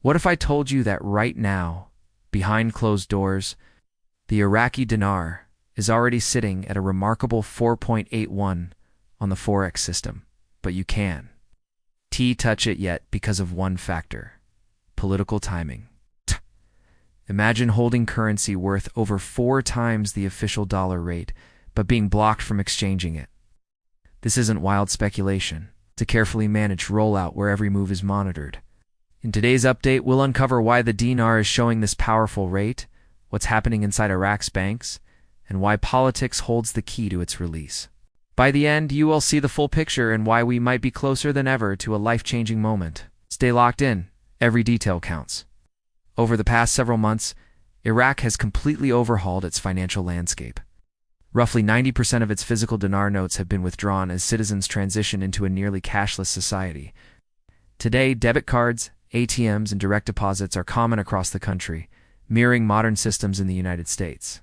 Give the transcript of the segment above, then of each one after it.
What if I told you that right now, behind closed doors, the Iraqi dinar is already sitting at a remarkable 4.81 on the Forex system, but you can't touch it yet because of one factor: political timing. Imagine holding currency worth over 4 times the official dollar rate, but being blocked from exchanging it. This isn't wild speculation. It's a carefully managed rollout where every move is monitored. In today's update, we'll uncover why the dinar is showing this powerful rate, what's happening inside Iraq's banks, and why politics holds the key to its release. By the end, you will see the full picture and why we might be closer than ever to a life-changing moment. Stay locked in. Every detail counts. Over the past several months, Iraq has completely overhauled its financial landscape. Roughly 90% of its physical dinar notes have been withdrawn as citizens transition into a nearly cashless society. Today, debit cards, ATMs, and direct deposits are common across the country, mirroring modern systems in the United States.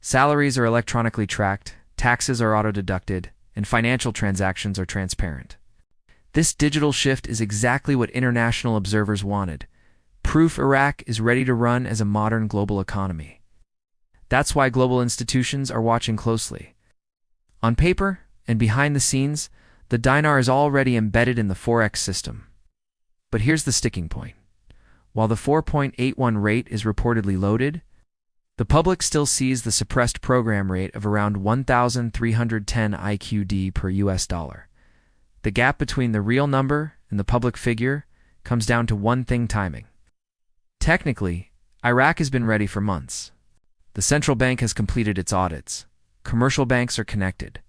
Salaries are electronically tracked, taxes are auto-deducted, and financial transactions are transparent. This digital shift is exactly what international observers wanted. Proof Iraq is ready to run as a modern global economy. That's why global institutions are watching closely. On paper and behind the scenes, the dinar is already embedded in the Forex system. But here's the sticking point. While the 4.81 rate is reportedly loaded, the public still sees the suppressed program rate of around 1,310 IQD per US dollar. The gap between the real number and the public figure comes down to one thing: timing. Technically, Iraq has been ready for months. The central bank has completed its audits. Commercial banks are connected.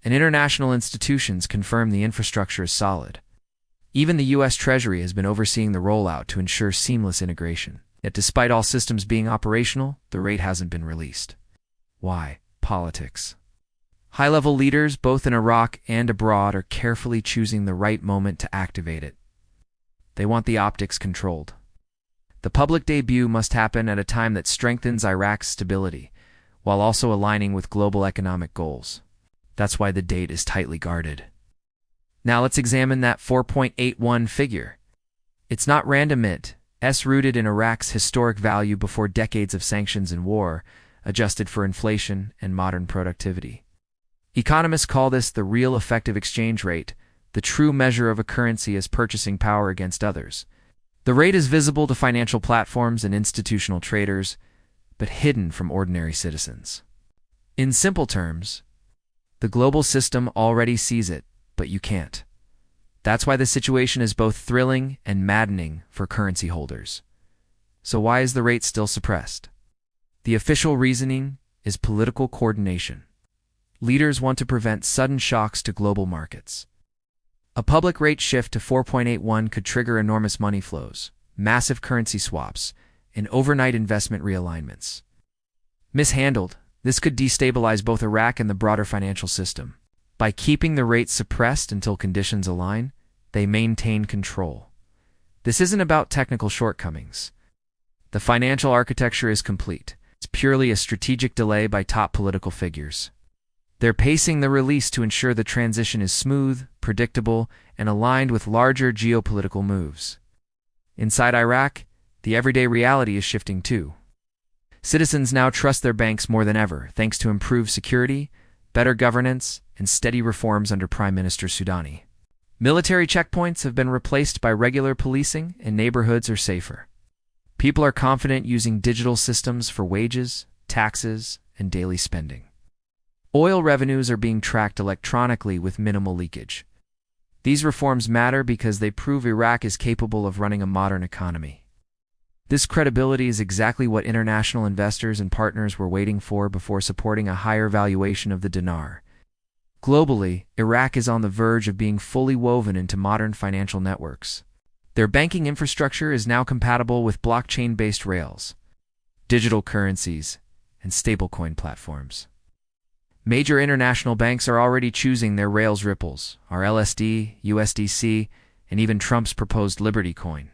And international institutions confirm the infrastructure is solid. Even the U.S. Treasury has been overseeing the rollout to ensure seamless integration. Yet despite all systems being operational, the rate hasn't been released. Why? Politics. High-level leaders, both in Iraq and abroad, are carefully choosing the right moment to activate it. They want the optics controlled. The public debut must happen at a time that strengthens Iraq's stability, while also aligning with global economic goals. That's why the date is tightly guarded. Now let's examine that 4.81 figure. It's not random. It's rooted in Iraq's historic value before decades of sanctions and war, adjusted for inflation and modern productivity. Economists call this the real effective exchange rate, the true measure of a currency as purchasing power against others. The rate is visible to financial platforms and institutional traders, but hidden from ordinary citizens. In simple terms, the global system already sees it, but you can't. That's why the situation is both thrilling and maddening for currency holders. So why is the rate still suppressed? The official reasoning is political coordination. Leaders want to prevent sudden shocks to global markets. A public rate shift to 4.81 could trigger enormous money flows, massive currency swaps, and overnight investment realignments. Mishandled, this could destabilize both Iraq and the broader financial system. By keeping the rate suppressed until conditions align, they maintain control. This isn't about technical shortcomings. The financial architecture is complete. It's purely a strategic delay by top political figures. They're pacing the release to ensure the transition is smooth, predictable, and aligned with larger geopolitical moves. Inside Iraq, the everyday reality is shifting too. Citizens now trust their banks more than ever, thanks to improved security, better governance, and steady reforms under Prime Minister Soudani. Military checkpoints have been replaced by regular policing, and neighborhoods are safer. People are confident using digital systems for wages, taxes, and daily spending. Oil revenues are being tracked electronically with minimal leakage. These reforms matter because they prove Iraq is capable of running a modern economy. This credibility is exactly what international investors and partners were waiting for before supporting a higher valuation of the dinar. Globally, Iraq is on the verge of being fully woven into modern financial networks. Their banking infrastructure is now compatible with blockchain-based rails, digital currencies, and stablecoin platforms. Major international banks are already choosing their rails ripples, our LSD, USDC, and even Trump's proposed Liberty coin.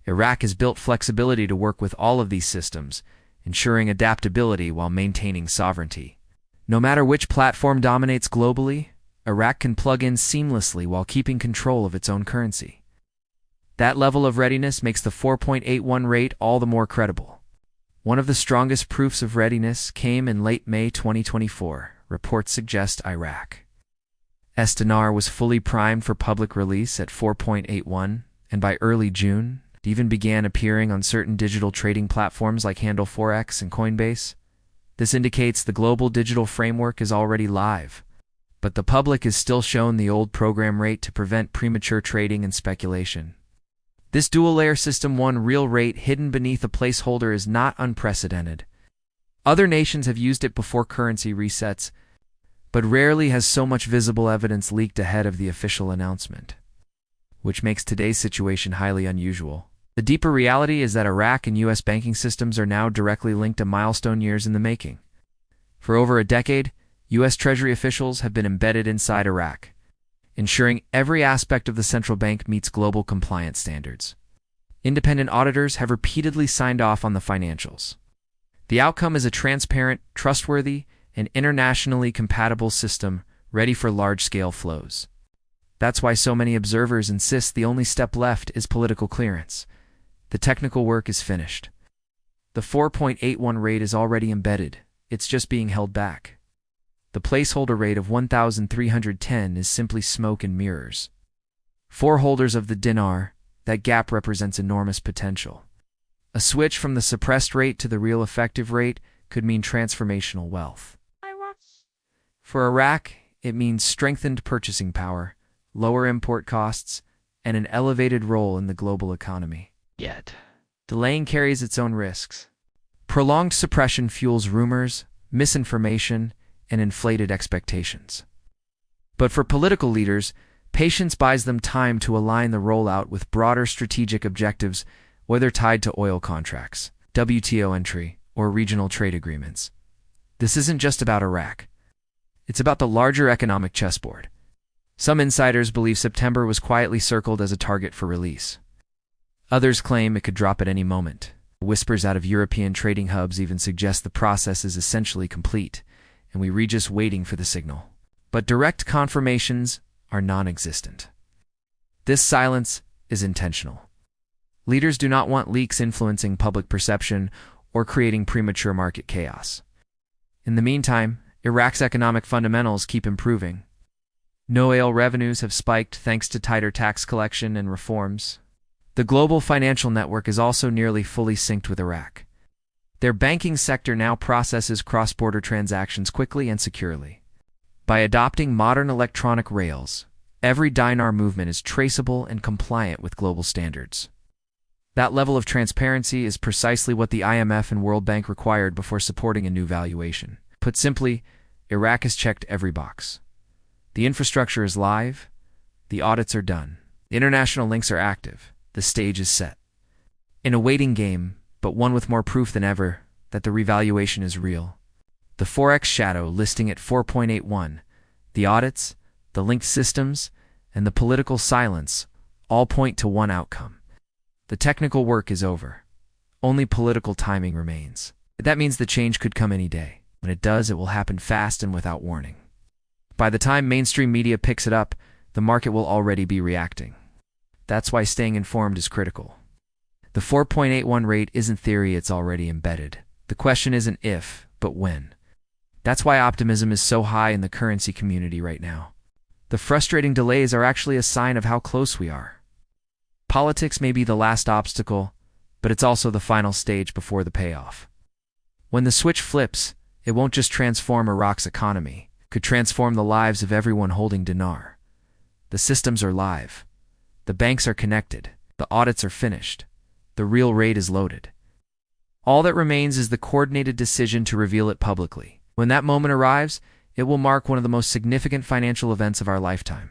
Iraq has built flexibility to work with all of these systems, ensuring adaptability while maintaining sovereignty. No matter which platform dominates globally, Iraq can plug in seamlessly while keeping control of its own currency. That level of readiness makes the 4.81 rate all the more credible. One of the strongest proofs of readiness came in late May 2024. Reports suggest Iraqi Dinar was fully primed for public release at 4.81, and by early June, it even began appearing on certain digital trading platforms like Handle Forex and Coinbase. This indicates the global digital framework is already live, but the public is still shown the old program rate to prevent premature trading and speculation. This dual-layer System 1 real rate hidden beneath a placeholder is not unprecedented. Other nations have used it before currency resets, but rarely has so much visible evidence leaked ahead of the official announcement, which makes today's situation highly unusual. The deeper reality is that Iraq and U.S. banking systems are now directly linked to milestone years in the making. For over a decade, U.S. Treasury officials have been embedded inside Iraq, ensuring every aspect of the central bank meets global compliance standards. Independent auditors have repeatedly signed off on the financials. The outcome is a transparent, trustworthy, and internationally compatible system ready for large-scale flows. That's why so many observers insist the only step left is political clearance. The technical work is finished. The 4.81 rate is already embedded. It's just being held back. The placeholder rate of 1,310 is simply smoke and mirrors. For holders of the dinar, that gap represents enormous potential. A switch from the suppressed rate to the real effective rate could mean transformational wealth. For Iraq, it means strengthened purchasing power, lower import costs, and an elevated role in the global economy. Yet, delaying carries its own risks. Prolonged suppression fuels rumors, misinformation, and inflated expectations. But for political leaders, patience buys them time to align the rollout with broader strategic objectives, whether tied to oil contracts, WTO entry, or regional trade agreements. This isn't just about Iraq. It's about the larger economic chessboard. Some insiders believe September was quietly circled as a target for release. Others claim it could drop at any moment. Whispers out of European trading hubs even suggest the process is essentially complete, and we're just waiting for the signal. But direct confirmations are non-existent. This silence is intentional. Leaders do not want leaks influencing public perception or creating premature market chaos. In the meantime, Iraq's economic fundamentals keep improving. No oil revenues have spiked thanks to tighter tax collection and reforms. The global financial network is also nearly fully synced with Iraq. Their banking sector now processes cross-border transactions quickly and securely. By adopting modern electronic rails, every dinar movement is traceable and compliant with global standards. That level of transparency is precisely what the IMF and World Bank required before supporting a new valuation. Put simply, Iraq has checked every box. The infrastructure is live, the audits are done, the international links are active, the stage is set. In a waiting game, but one with more proof than ever that the revaluation is real. The Forex shadow listing at 4.81, the audits, the linked systems, and the political silence all point to one outcome. The technical work is over. Only political timing remains. That means the change could come any day. When it does, it will happen fast and without warning. By the time mainstream media picks it up, the market will already be reacting. That's why staying informed is critical. The 4.81 rate isn't theory, it's already embedded. The question isn't if, but when. That's why optimism is so high in the currency community right now. The frustrating delays are actually a sign of how close we are. Politics may be the last obstacle, but it's also the final stage before the payoff. When the switch flips, it won't just transform Iraq's economy, it could transform the lives of everyone holding dinar. The systems are live. The banks are connected. The audits are finished. The real rate is loaded. All that remains is the coordinated decision to reveal it publicly. When that moment arrives, it will mark one of the most significant financial events of our lifetime.